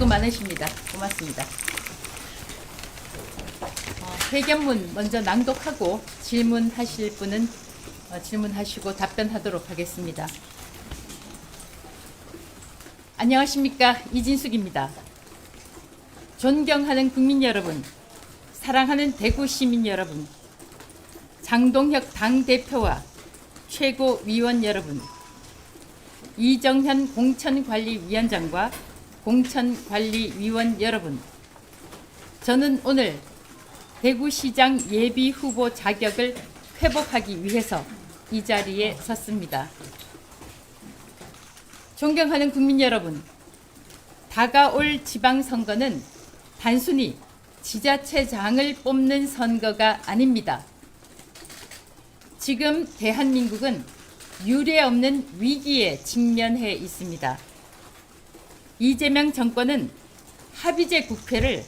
수고 많으십니다. 고맙습니다. 회견문 먼저 낭독하고 질문하실 분은 질문하시고 답변하도록 하겠습니다. 안녕하십니까, 이진숙입니다. 존경하는 국민 여러분, 사랑하는 대구 시민 여러분, 장동혁 당대표와 최고위원 여러분, 이정현 공천관리위원장과 공천관리위원 여러분, 저는 오늘 대구시장 예비후보 자격을 회복하기 위해서 이 자리에 섰습니다. 존경하는 국민 여러분, 다가올 지방선거는 단순히 지자체장을 뽑는 선거가 아닙니다. 지금 대한민국은 유례없는 위기에 직면해 있습니다. 이재명 정권은 합의제 국회를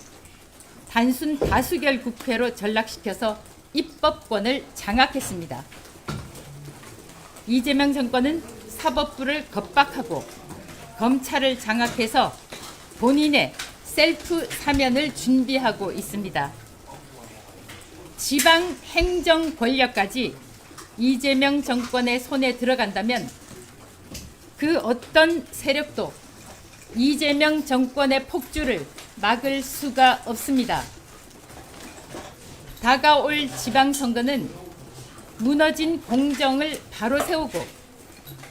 단순 다수결 국회로 전락시켜서 입법권을 장악했습니다. 이재명 정권은 사법부를 겁박하고 검찰을 장악해서 본인의 셀프 사면을 준비하고 있습니다. 지방 행정 권력까지 이재명 정권의 손에 들어간다면 그 어떤 세력도 이재명 정권의 폭주를 막을 수가 없습니다. 다가올 지방선거는 무너진 공정을 바로 세우고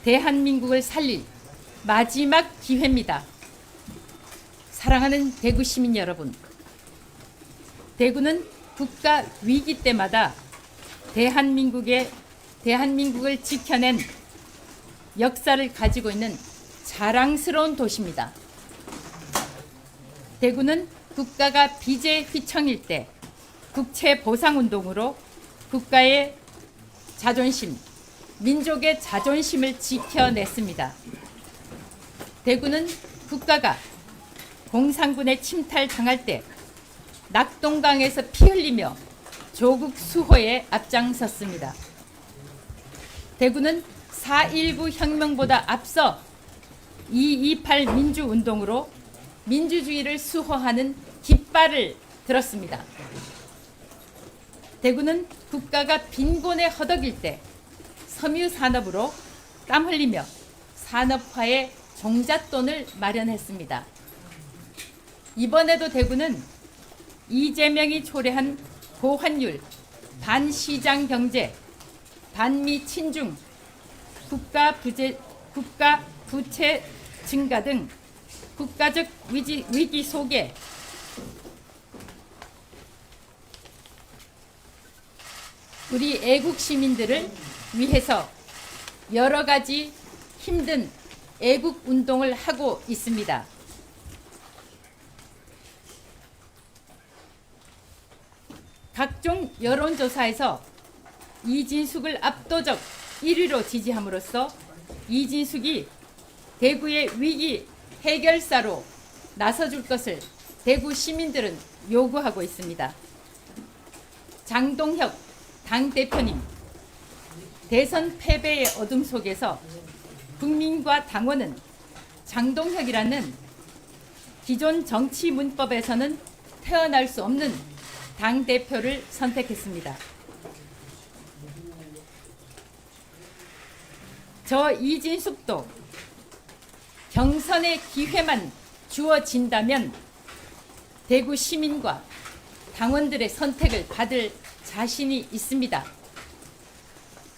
대한민국을 살릴 마지막 기회입니다. 사랑하는 대구 시민 여러분, 대구는 국가 위기 때마다 대한민국을 지켜낸 역사를 가지고 있는 자랑스러운 도시입니다. 대구는 국가가 빚에 휘청일 때 국채 보상운동으로 국가의 자존심, 민족의 자존심을 지켜냈습니다. 대구는 국가가 공산군에 침탈당할 때 낙동강에서 피 흘리며 조국 수호에 앞장섰습니다. 대구는 4.19 혁명보다 앞서 2.28 민주운동으로 민주주의를 수호하는 깃발을 들었습니다. 대구는 국가가 빈곤에 허덕일 때 섬유산업으로 땀 흘리며 산업화의 종잣돈을 마련했습니다. 이번에도 대구는 이재명이 초래한 고환율, 반시장 경제, 반미 친중, 국가 부채 증가 등 국가적 위기 속에 우리 애국 시민들을 위해서 여러 가지 힘든 애국 운동을 하고 있습니다. 각종 여론조사에서 이진숙을 압도적 1위로 지지함으로써 이진숙이 대구의 위기 해결사로 나서줄 것을 대구 시민들은 요구하고 있습니다. 장동혁 당대표님, 대선 패배의 어둠 속에서 국민과 당원은 장동혁이라는 기존 정치 문법에서는 태어날 수 없는 당대표를 선택했습니다. 저 이진숙도 경선의 기회만 주어진다면 대구 시민과 당원들의 선택을 받을 자신이 있습니다.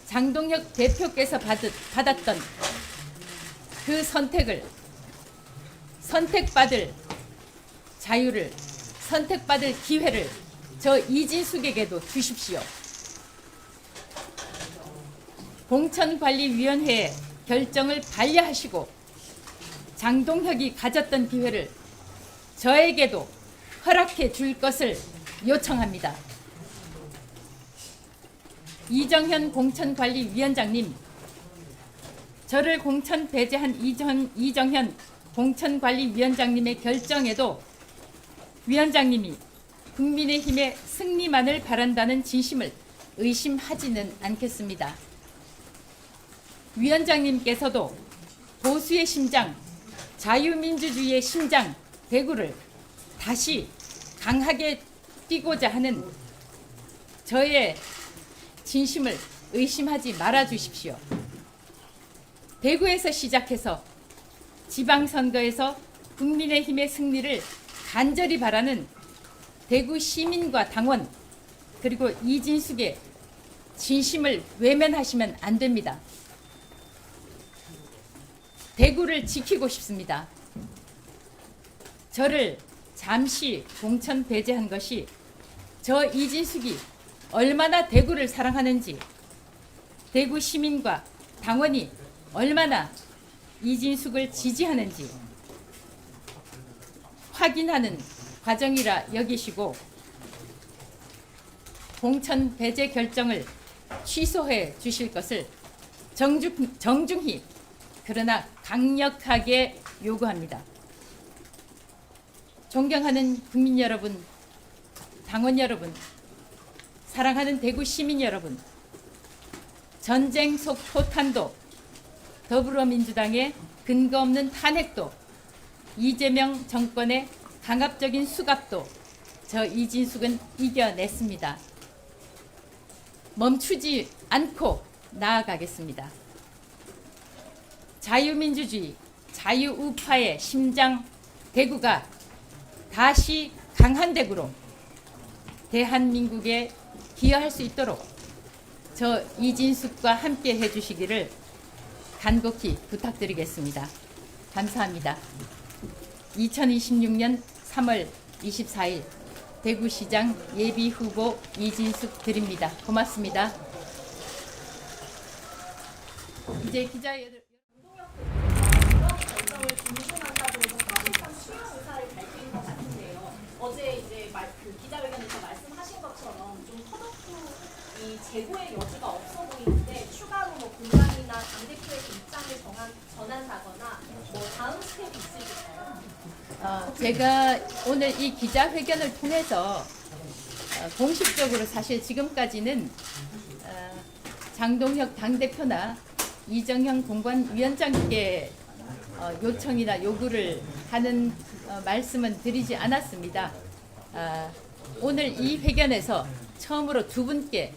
장동혁 대표께서 받았던 그 선택을, 선택받을 자유를, 선택받을 기회를 저 이진숙에게도 주십시오. 공천관리위원회의 결정을 반려하시고 장동혁이 가졌던 기회를 저에게도 허락해 줄 것을 요청합니다. 이정현 공천관리위원장님, 저를 공천 배제한 이정현 공천관리위원장님의 결정에도 위원장님이 국민의힘의 승리만을 바란다는 진심을 의심하지는 않겠습니다. 위원장님께서도 보수의 심장, 자유민주주의의 심장, 대구를 다시 강하게 뛰고자 하는 저의 진심을 의심하지 말아 주십시오. 대구에서 시작해서 지방선거에서 국민의힘의 승리를 간절히 바라는 대구 시민과 당원 그리고 이진숙의 진심을 외면하시면 안 됩니다. 대구를 지키고 싶습니다. 저를 잠시 공천 배제한 것이 저 이진숙이 얼마나 대구를 사랑하는지, 대구 시민과 당원이 얼마나 이진숙을 지지하는지 확인하는 과정이라 여기시고 공천 배제 결정을 취소해 주실 것을 정중히 그러나 강력하게 요구합니다. 존경하는 국민 여러분, 당원 여러분, 사랑하는 대구 시민 여러분, 전쟁 속 포탄도 더불어민주당의 근거 없는 탄핵도 이재명 정권의 강압적인 수갑도 저 이진숙은 이겨냈습니다. 멈추지 않고 나아가겠습니다. 자유민주주의, 자유우파의 심장 대구가 다시 강한 대구로 대한민국에 기여할 수 있도록 저 이진숙과 함께 해주시기를 간곡히 부탁드리겠습니다. 감사합니다. 2026년 3월 24일 대구시장 예비후보 이진숙 드립니다. 고맙습니다. 이제 기자들 결정을 존중한다고 해서 사실상 수용 의사를 밝힌 것 같은데요. 어제 이제 그 기자회견에서 말씀하신 것처럼 좀 터놓고 이 재고의 여지가 없어 보이는데 추가로 뭐 공간이나 당 대표의 입장을 전한다거나 뭐 다음 스텝이 있으실까요? 제가 오늘 이 기자회견을 통해서 공식적으로 사실 지금까지는 장동혁 당대표나 이정현 공관위원장께 요청이나 요구를 하는 말씀은 드리지 않았습니다. 오늘 이 회견에서 처음으로 두 분께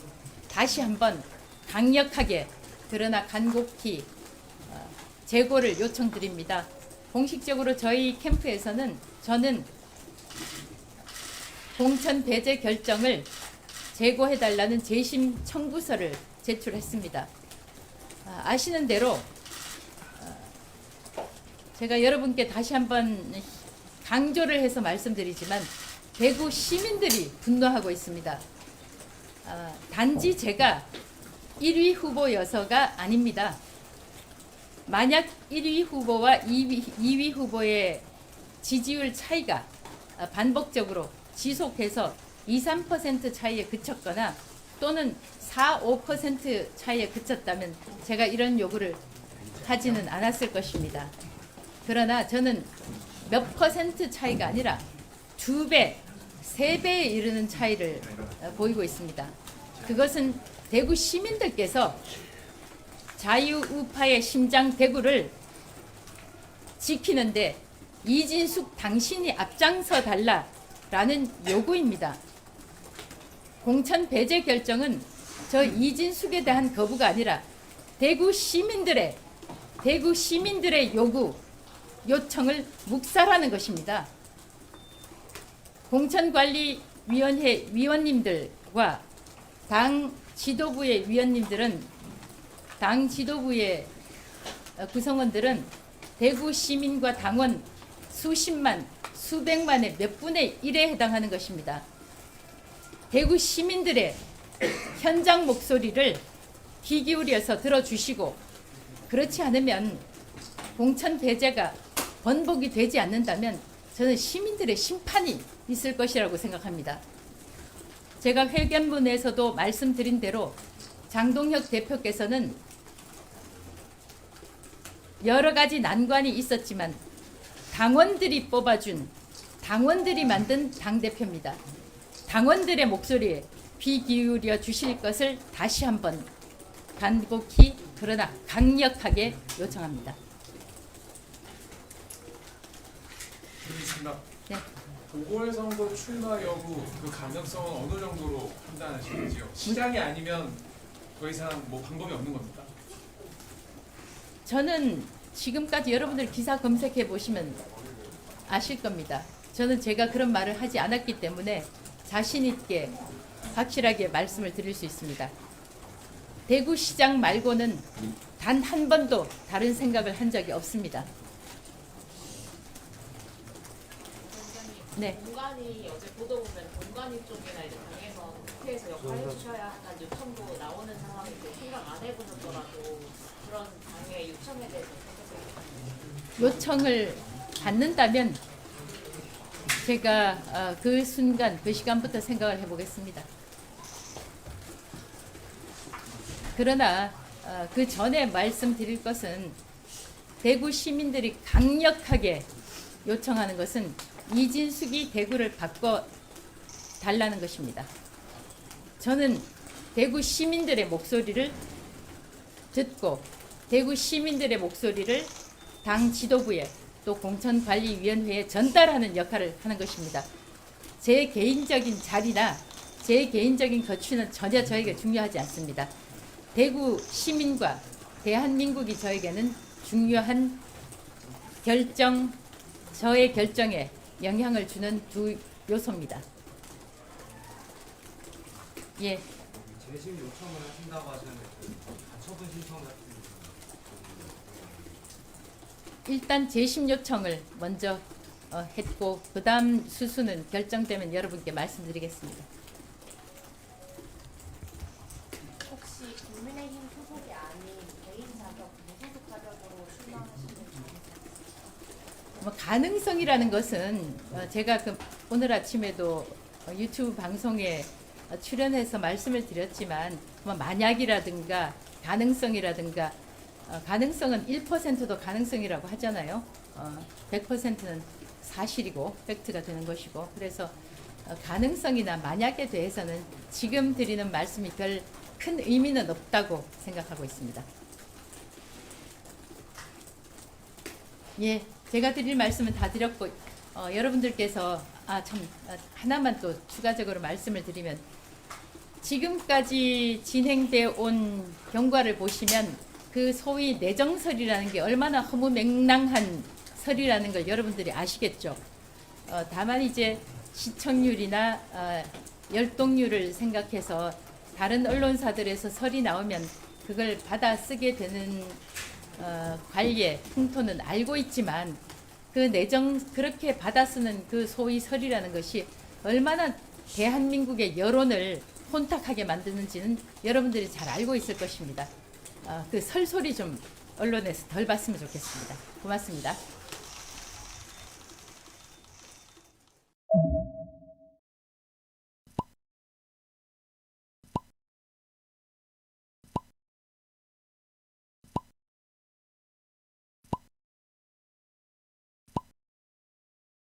다시 한번 강력하게 그러나 간곡히 재고를 요청드립니다. 공식적으로 저희 캠프에서는 저는 공천 배제 결정을 재고해달라는 재심 청구서를 제출했습니다. 아시는 대로 제가 여러분께 다시 한번 강조를 해서 말씀드리지만 대구 시민들이 분노하고 있습니다. 단지 제가 1위 후보여서가 아닙니다. 만약 1위 후보와 2위 후보의 지지율 차이가 반복적으로 지속해서 2, 3% 차이에 그쳤거나 또는 4, 5% 차이에 그쳤다면 제가 이런 요구를 하지는 않았을 것입니다. 그러나 저는 몇 퍼센트 차이가 아니라 2배, 3배에 이르는 차이를 보이고 있습니다. 그것은 대구 시민들께서 자유우파의 심장 대구를 지키는데 이진숙 당신이 앞장서 달라라는 요구입니다. 공천 배제 결정은 저 이진숙에 대한 거부가 아니라 대구 시민들의 요청을 묵살하는 것입니다. 공천관리위원회 위원님들과 당 지도부의 위원님들은 당 지도부의 구성원들은 대구 시민과 당원 수십만, 수백만의 몇 분의 1에 해당하는 것입니다. 대구 시민들의 현장 목소리를 귀 기울여서 들어주시고 그렇지 않으면 공천 배제가 번복이 되지 않는다면 저는 시민들의 심판이 있을 것이라고 생각합니다. 제가 회견문에서도 말씀드린 대로 장동혁 대표께서는 여러 가지 난관이 있었지만 당원들이 뽑아준, 당원들이 만든 당대표입니다. 당원들의 목소리에 귀 기울여 주실 것을 다시 한번 간곡히 그러나 강력하게 요청합니다. 드리겠습니다. 네. 보궐선거 출마 여부 그 가능성은 어느 정도로 판단하시는지요? 시장이 아니면 더 이상 뭐 방법이 없는 겁니까? 저는 지금까지 여러분들 기사 검색해 보시면 아실 겁니다. 저는 제가 그런 말을 하지 않았기 때문에 자신 있게 확실하게 말씀을 드릴 수 있습니다. 대구시장 말고는 단 한 번도 다른 생각을 한 적이 없습니다. 네. 본관이 어제 보도 보면 본관이 쪽이나 이제 당에서 국회에서 역할해 주셔야 한다는 요청도 나오는 상황인데 생각 안 해보셨더라도 그런 당의 요청에 대해서 어떻게 생각하세요? 요청을 받는다면 제가 그 순간 그 시간부터 생각을 해보겠습니다. 그러나 그 전에 말씀드릴 것은 대구 시민들이 강력하게 요청하는 것은 이진숙이 대구를 바꿔 달라는 것입니다. 저는 대구 시민들의 목소리를 듣고 대구 시민들의 목소리를 당 지도부에 또 공천관리위원회에 전달하는 역할을 하는 것입니다. 제 개인적인 자리나 제 개인적인 거취는 전혀 저에게 중요하지 않습니다. 대구 시민과 대한민국이 저에게는 중요한 결정, 저의 결정에 영향을 주는 두 요소입니다. 예. 재심 요청을 하신다고 하셨는데 가처분 신청 같은 일단 재심 요청을 먼저 했고 그 다음 수수는 결정되면 여러분께 말씀드리겠습니다. 혹시 국민의힘 소속이 아닌 개인 자격, 무소속 자격으로 출마하시는 뭐 가능성이라는 것은 제가 오늘 아침에도 유튜브 방송에 출연해서 말씀을 드렸지만 뭐 만약이라든가 가능성이라든가 가능성은 1%도 가능성이라고 하잖아요. 100%는 사실이고 팩트가 되는 것이고 그래서 가능성이나 만약에 대해서는 지금 드리는 말씀이 별 큰 의미는 없다고 생각하고 있습니다. 예, 제가 드릴 말씀은 다 드렸고 여러분들께서 하나만 또 추가적으로 말씀을 드리면 지금까지 진행되어 온 경과를 보시면 그 소위 내정설이라는 게 얼마나 허무맹랑한 설이라는 걸 여러분들이 아시겠죠. 다만 이제 시청률이나 열독률을 생각해서 다른 언론사들에서 설이 나오면 그걸 받아 쓰게 되는 관리의 풍토는 알고 있지만 그 그렇게 받아 쓰는 그 소위 설이라는 것이 얼마나 대한민국의 여론을 혼탁하게 만드는지는 여러분들이 잘 알고 있을 것입니다. 그 설소리 좀 언론에서 덜 봤으면 좋겠습니다. 고맙습니다.